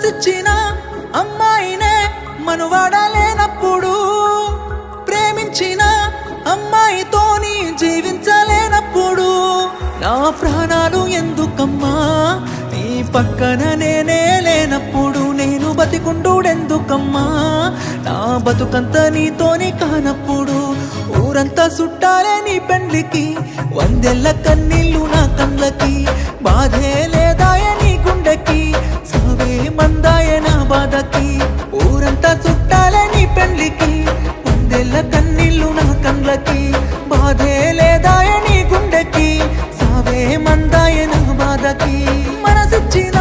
మనసిచ్చిన అమ్మాయినే మనువాడలేనప్పుడు, ప్రేమించిన అమ్మాయితోని జీవించలేనప్పుడు నా ప్రాణాలు ఎందుకమ్మా నీ పక్కన నేనే లేనప్పుడు, నేను బతికుండుడెందుకమ్మా నా బతుకంత నీతోని కానప్పుడు. ఊరంతా చుట్టాలే నీ పెండ్లికి, వందెల్ల కన్నీళ్ళు నా కళ్ళకి, బాధే లేదాయ నీ గుండెకి, సావే మందాయ నా బాధకి. ఊరంతా చుట్టాలే నీ పెండ్లికి, వందెల్ల కన్నీళ్ళు నా కళ్ళకి, బాధే లేదాయ నీ గుండెకి, సావే మందాయ నా బాధకి. మనసిచ్చిన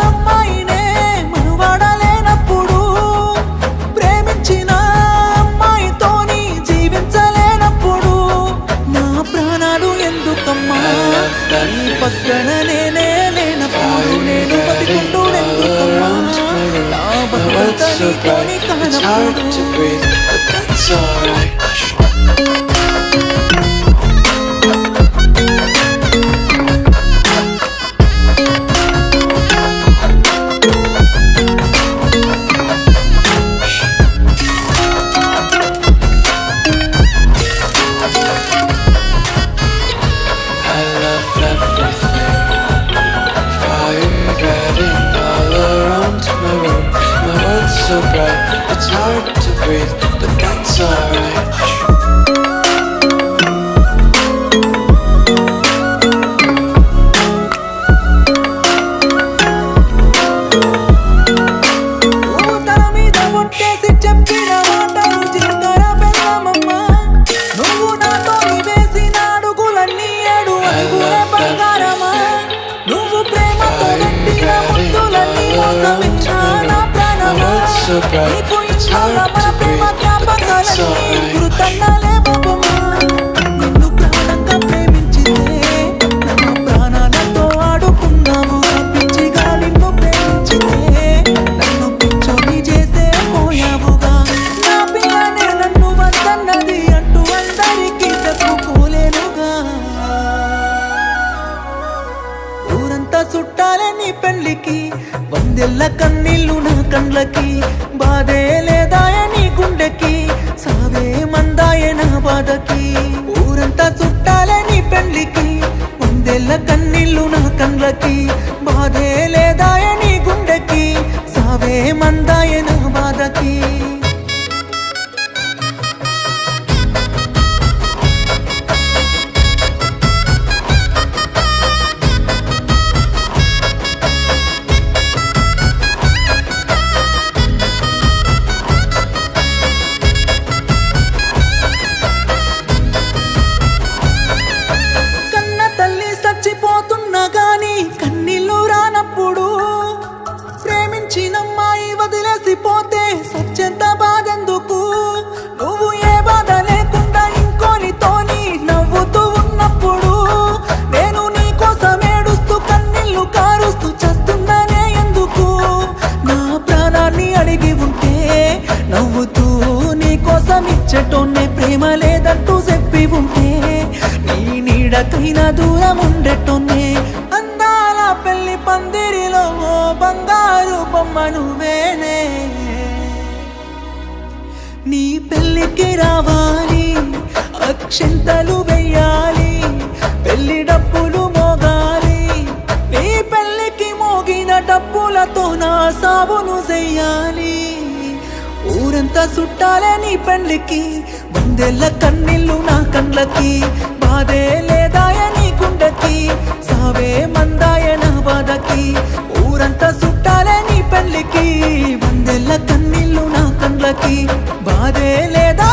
అమ్మాయినే మనువాడలేనప్పుడు, ప్రేమించిన అమ్మాయితోని జీవించలేనప్పుడు నా ప్రాణాలు ఎందుకమ్మా నీ పక్కన నేనే లేనప్పుడు, నేను బతికుండుడెందుకమ్మా నా బతుకంత నీతోని కానప్పుడు. So bright, it's hard to breathe, but that's alright. తల మీద ఒట్టేసి చెప్పిన మాటలు జీలకర్ర బెల్లమమ్మ, నువ్వు నాతో వేసిన అడుగులన్నీ 7 అడుగుల బంగారమా, నువ్వు ప్రేమతో పెట్టిన ముద్దులన్నీ మోసమిచ్చా నా ప్రాణమా. నీకు ఇన్నాళ్ళ మన ప్రేమ జ్ఞాపకాలన్నీ గుర్తన్నాలే బాబమ్మా. నిన్ను ప్రాణంగా ప్రేమించితే నా ప్రాణాలతో ఆడుకున్నావు, పిచ్చిగా నిన్ను ప్రేమించితే నన్ను పిచ్చోని చేసే పోయావుగా. నా పిల్లనే నన్ను వద్దన్నది అంటూ అందరికీ చెప్పుకోలేనుగా. ఊరంతా చుట్టాలే నీ పెళ్లికి, వందెల్ల కన్నీళ్ళు నా కండ్లకి, బాధే లేదాయ నీ గుండెకి, సావే మందాయ నా బాధకి. ఊరంతా చుట్టాలే నీ పెళ్లికి, వందెల్ల కన్నీళ్ళు నా కండ్లకి, బాధే లేదాయ నీ గుండెకి, సావే మందాయ నా బాధకి. చచ్చిపోతున్నా గాని కన్నీళ్ళు రానప్పుడు, ప్రేమించినమ్మాయి వదిలేసిపోతే సత్యంత బాధెందుకు. నువ్వు ఏ బాధ లేకుండా ఇంకోనితోని నవ్వుతూ ఉన్నప్పుడు, నేను నీ కోసం ఏడుస్తూ కన్నీళ్ళు కారుస్తూ చస్తున్నానే ఎందుకు. నా ప్రాణాన్ని అడిగి ఉంటే నవ్వుతూ నీ కోసం ఇచ్చేటోన్నే, ప్రేమ లేదంటూ చెప్పి ఉంటే నీ నీడకైనా దూరం ఉండేటోన్నే. అందాల పెళ్లి పందిరిలో బంగారు బొమ్మ నువ్వేనే, నీ పెళ్లికి రావాలి అక్షింతలు వెయ్యాలి, పెళ్లి డప్పులు మోగాలి, నీ పెళ్లికి మోగిన డప్పులతో నా సావును చెయ్యాలి. ఊరంతా చుట్టాలే నీ పెళ్లికి, వందెల్ల కన్నీళ్ళు నా కండ్లకి, బాధే లేదాయ నీ గుండెకి, సావే మందాయ నా బాధకి. ఊరంతా చుట్టాలే నీ పెళ్లికి, వందెల్ల కన్నీళ్ళు నా కండ్లకి, బాధే లేదా